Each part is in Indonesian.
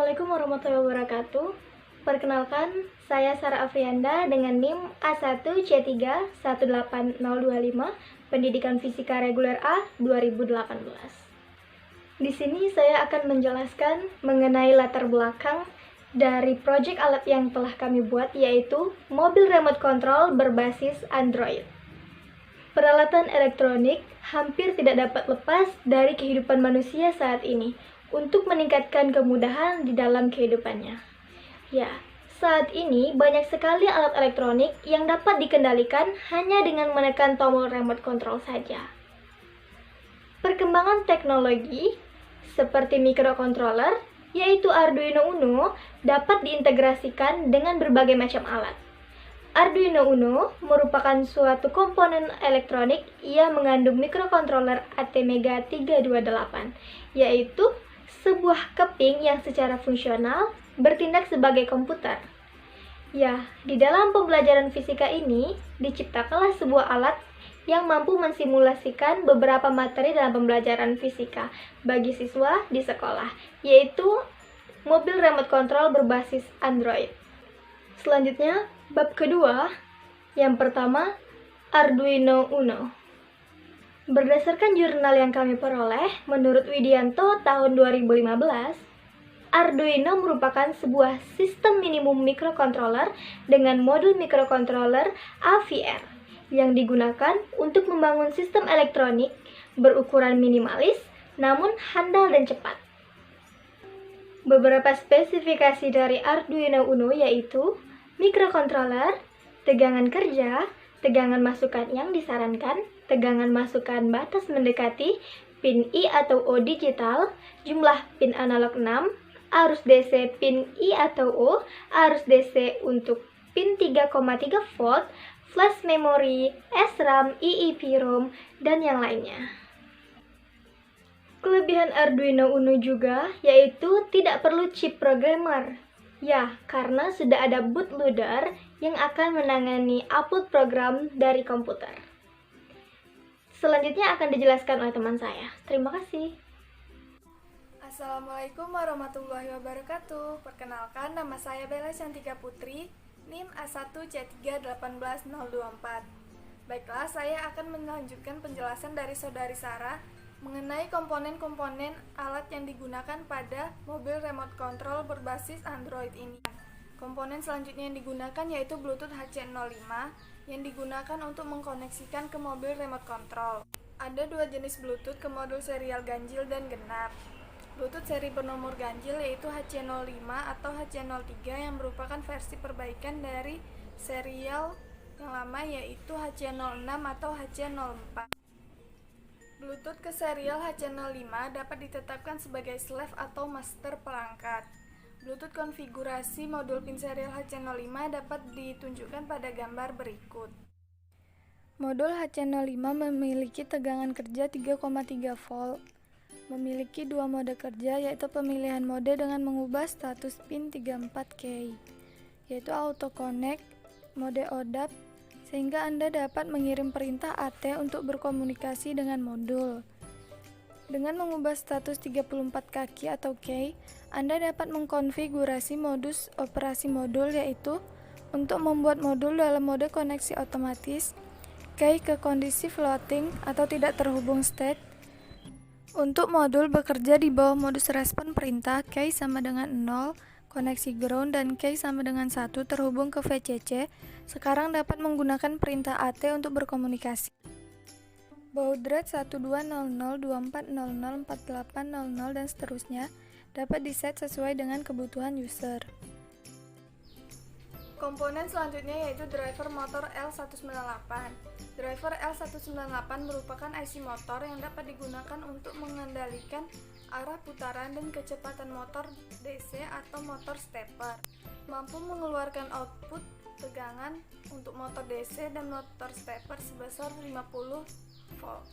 Assalamualaikum warahmatullahi wabarakatuh. Perkenalkan, saya Sarah Afrianda dengan NIM A1C3-18025, Pendidikan Fisika Reguler A 2018. Di sini saya akan menjelaskan mengenai latar belakang dari proyek alat yang telah kami buat, yaitu mobil remote control berbasis Android. Peralatan elektronik hampir tidak dapat lepas dari kehidupan manusia saat ini untuk meningkatkan kemudahan di dalam kehidupannya. Ya, saat ini banyak sekali alat elektronik yang dapat dikendalikan hanya dengan menekan tombol remote control saja. Perkembangan teknologi seperti microcontroller, yaitu Arduino Uno, dapat diintegrasikan dengan berbagai macam alat. Arduino Uno merupakan suatu komponen elektronik yang mengandung microcontroller ATmega 328, yaitu sebuah keping yang secara fungsional bertindak sebagai komputer. Ya, di dalam pembelajaran fisika ini diciptakanlah sebuah alat yang mampu mensimulasikan beberapa materi dalam pembelajaran fisika bagi siswa di sekolah, yaitu mobil remote control berbasis Android. Selanjutnya, bab kedua, yang pertama, Arduino Uno. Berdasarkan jurnal yang kami peroleh, menurut Widianto tahun 2015, Arduino merupakan sebuah sistem minimum microcontroller dengan modul microcontroller AVR yang digunakan untuk membangun sistem elektronik berukuran minimalis namun handal dan cepat. Beberapa spesifikasi dari Arduino Uno yaitu microcontroller, tegangan kerja, tegangan masukan yang disarankan, tegangan masukan batas mendekati, pin I atau O digital, jumlah pin analog 6, arus DC pin I atau O, arus DC untuk pin 3,3 volt, flash memory, SRAM, EEPROM, dan yang lainnya. Kelebihan Arduino Uno juga yaitu tidak perlu chip programmer. Ya, karena sudah ada bootloader yang akan menangani upload program dari komputer. Selanjutnya akan dijelaskan oleh teman saya. Terima kasih. Assalamualaikum warahmatullahi wabarakatuh. Perkenalkan, nama saya Bella Cantika Putri, NIM A1C3-18024. Baiklah, saya akan melanjutkan penjelasan dari Saudari Sarah mengenai komponen-komponen alat yang digunakan pada mobil remote control berbasis Android ini. Komponen selanjutnya yang digunakan yaitu Bluetooth HC05 yang digunakan untuk mengkoneksikan ke mobil remote control. Ada dua jenis Bluetooth ke modul serial ganjil dan genap. Bluetooth seri bernomor ganjil yaitu HC05 atau HC03 yang merupakan versi perbaikan dari serial yang lama yaitu HC06 atau HC04. Bluetooth ke serial HC05 dapat ditetapkan sebagai slave atau master perangkat. Bluetooth konfigurasi modul pin serial HC05 dapat ditunjukkan pada gambar berikut. Modul HC05 memiliki tegangan kerja 3,3 volt. Memiliki dua mode kerja yaitu pemilihan mode dengan mengubah status pin 34K, yaitu auto connect, mode ODAP, sehingga Anda dapat mengirim perintah AT untuk berkomunikasi dengan modul. Dengan mengubah status 34 kaki atau K, Anda dapat mengkonfigurasi modus operasi modul yaitu untuk membuat modul dalam mode koneksi otomatis, K ke kondisi floating atau tidak terhubung state. Untuk modul bekerja di bawah modus respon perintah, K sama dengan 0, koneksi ground, dan K sama dengan 1 terhubung ke VCC, sekarang dapat menggunakan perintah AT untuk berkomunikasi. Baud rate 120024004800 dan seterusnya dapat diset sesuai dengan kebutuhan user. Komponen selanjutnya yaitu driver motor L198. Driver L198 merupakan IC motor yang dapat digunakan untuk mengendalikan arah putaran dan kecepatan motor DC atau motor stepper. Mampu mengeluarkan output tegangan untuk motor DC dan motor stepper sebesar 50 volt.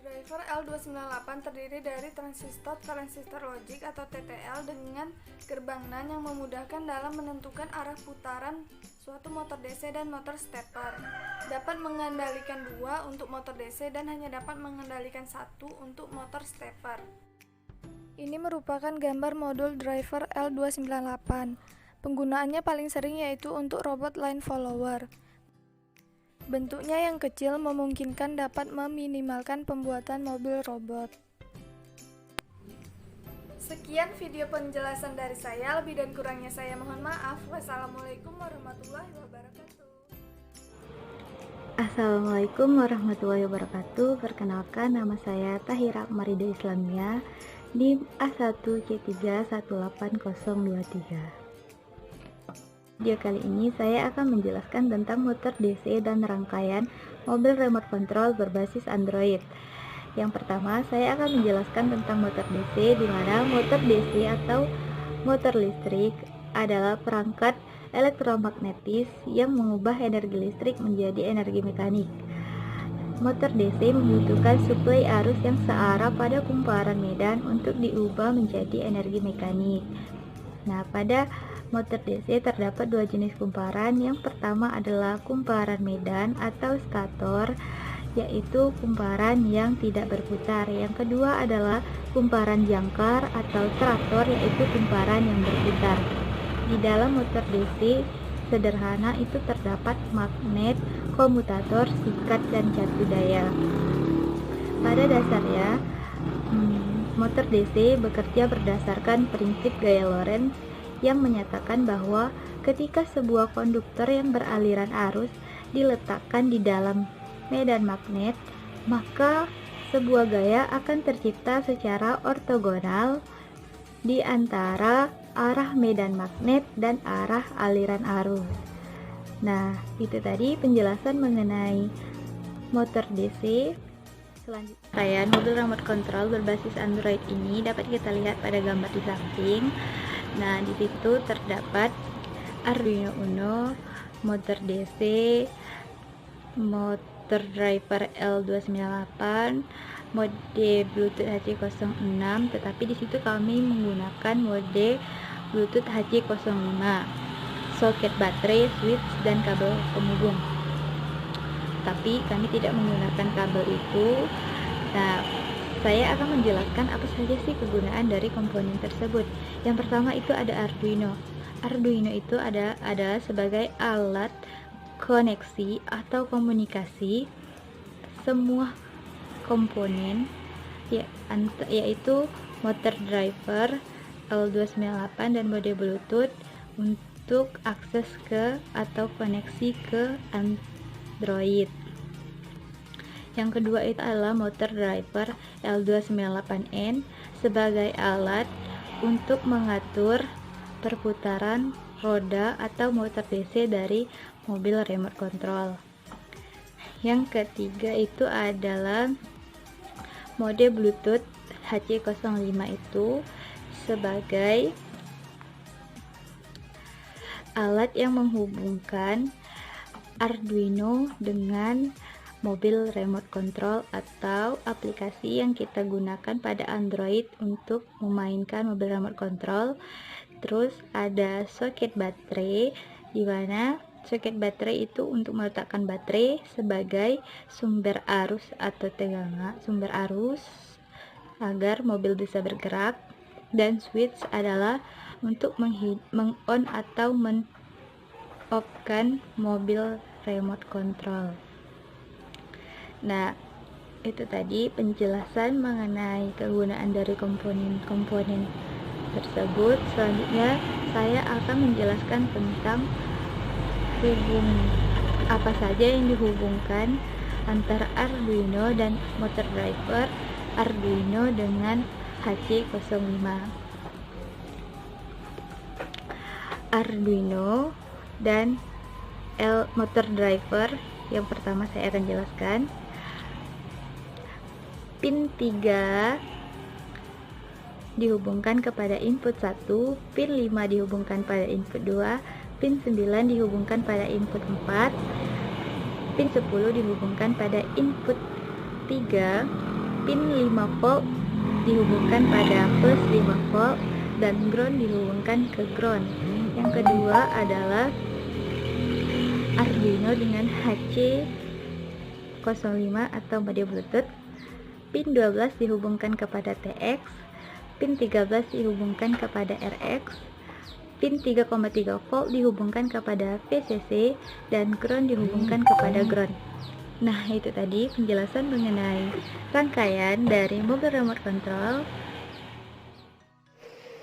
Driver L298 terdiri dari transistor logic atau TTL dengan gerbang NAND yang memudahkan dalam menentukan arah putaran suatu motor DC dan motor stepper. Dapat mengendalikan dua untuk motor DC dan hanya dapat mengendalikan satu untuk motor stepper. Ini merupakan gambar modul driver L298. Penggunaannya paling sering yaitu untuk robot line follower. Bentuknya yang kecil memungkinkan dapat meminimalkan pembuatan mobil robot. Sekian video penjelasan dari saya, lebih dan kurangnya saya mohon maaf. Wassalamualaikum warahmatullahi wabarakatuh. Assalamualaikum warahmatullahi wabarakatuh. Perkenalkan, nama saya Tahira Marida Islamia di A1C3180023. Video kali ini saya akan menjelaskan tentang motor DC dan rangkaian mobil remote control berbasis Android. Yang pertama, saya akan menjelaskan tentang motor DC, di mana motor DC atau motor listrik adalah perangkat elektromagnetis yang mengubah energi listrik menjadi energi mekanik. Motor DC membutuhkan suplai arus yang searah pada kumparan medan untuk diubah menjadi energi mekanik. Nah, pada motor DC terdapat dua jenis kumparan. Yang pertama adalah kumparan medan atau stator, yaitu kumparan yang tidak berputar. Yang kedua adalah kumparan jangkar atau traktor, yaitu kumparan yang berputar. Di dalam motor DC sederhana itu terdapat magnet, komutator, sikat, dan catu daya. Pada dasarnya, motor DC bekerja berdasarkan prinsip gaya Lorentz yang menyatakan bahwa ketika sebuah konduktor yang beraliran arus diletakkan di dalam medan magnet, maka sebuah gaya akan tercipta secara ortogonal di antara arah medan magnet dan arah aliran arus. Nah, itu tadi penjelasan mengenai motor DC. Selanjutnya, rangkaian mobil remote control berbasis Android ini dapat kita lihat pada gambar di samping. Nah, di situ terdapat Arduino Uno, motor DC, motor driver L298, mode Bluetooth HC06, tetapi di situ kami menggunakan mode Bluetooth HC05, soket baterai, switch, dan kabel penghubung. Tapi kami tidak menggunakan kabel itu. Nah, saya akan menjelaskan apa saja sih kegunaan dari komponen tersebut. Yang pertama itu ada Arduino. Arduino itu adalah sebagai alat koneksi atau komunikasi semua komponen, yaitu motor driver L298 dan mode Bluetooth untuk akses ke atau koneksi ke Android. Yang kedua itu adalah motor driver L298N sebagai alat untuk mengatur perputaran roda atau motor DC dari mobil remote control. Yang ketiga itu adalah mode Bluetooth HC05 itu sebagai alat yang menghubungkan Arduino dengan mobil remote control atau aplikasi yang kita gunakan pada Android untuk memainkan mobil remote control. Terus ada soket baterai, di mana soket baterai itu untuk meletakkan baterai sebagai sumber arus atau tegangan, sumber arus agar mobil bisa bergerak. Dan switch adalah untuk meng-on atau men-off-kan mobil remote control. Nah, itu tadi penjelasan mengenai kegunaan dari komponen-komponen tersebut. Selanjutnya saya akan menjelaskan tentang apa saja yang dihubungkan antara Arduino dan motor driver Arduino dengan HC05. Arduino dan motor driver, yang pertama saya akan jelaskan. Pin 3 dihubungkan kepada input 1, pin 5 dihubungkan pada input 2, pin 9 dihubungkan pada input 4, pin 10 dihubungkan pada input 3, pin 5 volt dihubungkan pada plus 5 volt, dan ground dihubungkan ke ground. Yang kedua adalah Arduino dengan HC05 atau mode Bluetooth. Pin 12 dihubungkan kepada TX, pin 13 dihubungkan kepada RX, pin 3,3 volt dihubungkan kepada VCC, dan ground dihubungkan kepada ground. Nah, itu tadi penjelasan mengenai rangkaian dari mobil remote control.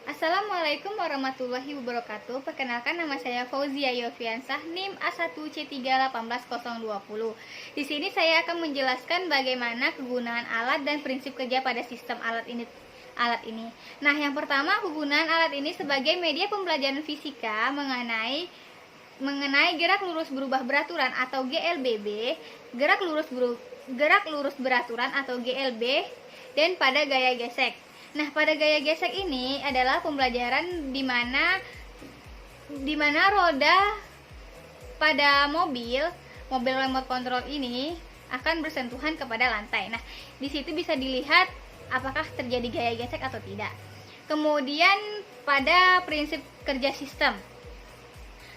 Assalamualaikum warahmatullahi wabarakatuh. Perkenalkan, nama saya Fauzia Yofiansah, NIM A1C3180020. Di sini saya akan menjelaskan bagaimana kegunaan alat dan prinsip kerja pada sistem alat ini. Nah, yang pertama, kegunaan alat ini sebagai media pembelajaran fisika mengenai gerak lurus berubah beraturan atau GLBB, gerak lurus beraturan atau GLB, dan pada gaya gesek. Nah, pada gaya gesek ini adalah pembelajaran di mana roda pada mobil remote control ini akan bersentuhan kepada lantai. Nah, di situ bisa dilihat apakah terjadi gaya gesek atau tidak. Kemudian pada prinsip kerja sistem.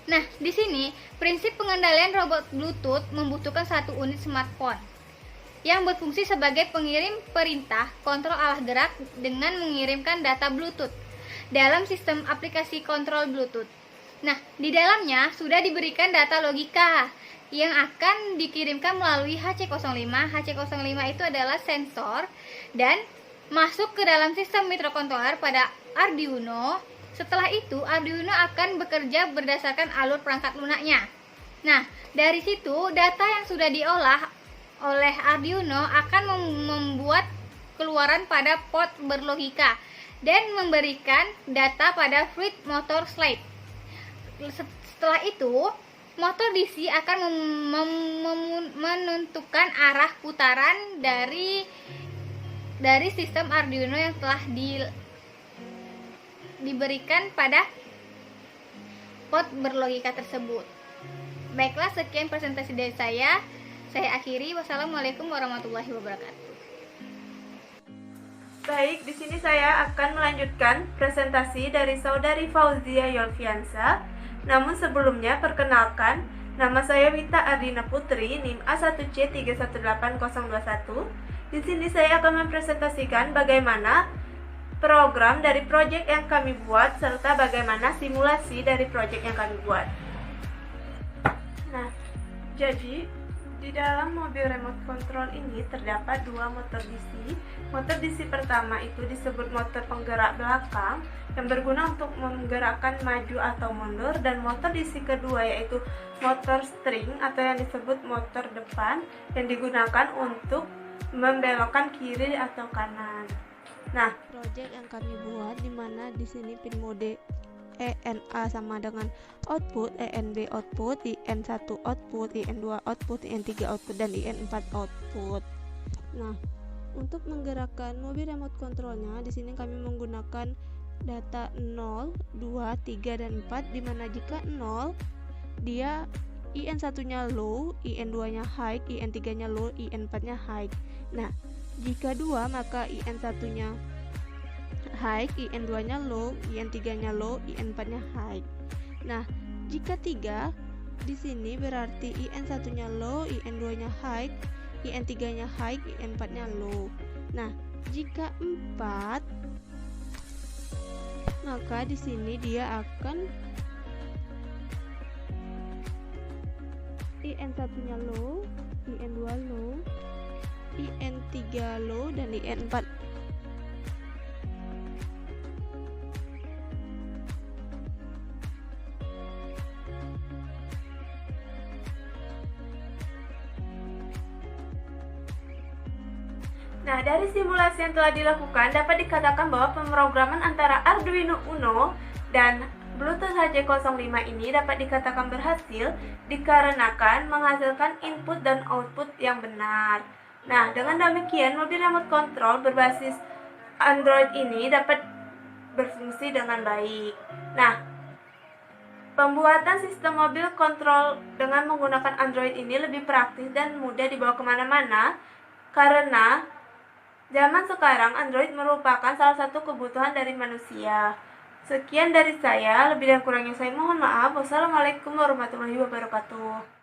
Nah, di sini prinsip pengendalian robot Bluetooth membutuhkan satu unit smartphone yang berfungsi sebagai pengirim perintah kontrol arah gerak dengan mengirimkan data Bluetooth dalam sistem aplikasi kontrol Bluetooth. Nah, di dalamnya sudah diberikan data logika yang akan dikirimkan melalui HC05. HC05 itu adalah sensor dan masuk ke dalam sistem microcontroller pada Arduino. Setelah itu, Arduino akan bekerja berdasarkan alur perangkat lunaknya. Nah, dari situ data yang sudah diolah oleh Arduino akan membuat keluaran pada port berlogika dan memberikan data pada fluid motor slide. Setelah itu, motor DC akan menentukan arah putaran dari sistem Arduino yang telah diberikan pada port berlogika tersebut. Baiklah, sekian presentasi dari saya. Saya akhiri. Wassalamualaikum warahmatullahi wabarakatuh. Baik, di sini saya akan melanjutkan presentasi dari saudari Fauzia Yolfiansa. Namun sebelumnya, perkenalkan, nama saya Wita Ardina Putri, NIM A1C318021. Di sini saya akan mempresentasikan bagaimana program dari proyek yang kami buat serta bagaimana simulasi dari proyek yang kami buat. Nah, jadi di dalam mobil remote control ini terdapat dua motor DC. Motor DC pertama itu disebut motor penggerak belakang yang berguna untuk menggerakkan maju atau mundur, dan motor DC kedua yaitu motor string atau yang disebut motor depan yang digunakan untuk membelokkan kiri atau kanan. Nah, project yang kami buat di mana di sini pin mode ENA sama dengan output, ENB output, IN1 output, IN2 output, IN3 output, dan IN4 output. Nah, untuk menggerakkan mobil remote controlnya di sini kami menggunakan data 0, 2, 3, dan 4, di mana jika 0 dia IN1-nya low, IN2-nya high, IN3-nya low, IN4-nya high. Nah, jika 2 maka IN1-nya high, IN2-nya low, IN3-nya low, IN4-nya high. Nah, jika 3 di sini berarti IN1-nya low, IN2-nya high, IN3-nya high, IN4-nya low. Nah, jika 4 maka di sini dia akan IN1-nya low, IN2 low, IN3 low, dan IN4 Nah, dari simulasi yang telah dilakukan dapat dikatakan bahwa pemrograman antara Arduino Uno dan Bluetooth HC05 ini dapat dikatakan berhasil dikarenakan menghasilkan input dan output yang benar. Nah, dengan demikian mobil remote control berbasis Android ini dapat berfungsi dengan baik. Nah, pembuatan sistem mobil kontrol dengan menggunakan Android ini lebih praktis dan mudah dibawa kemana-mana karena zaman sekarang Android merupakan salah satu kebutuhan dari manusia. Sekian dari saya, lebih dan kurangnya saya mohon maaf. Wassalamualaikum warahmatullahi wabarakatuh.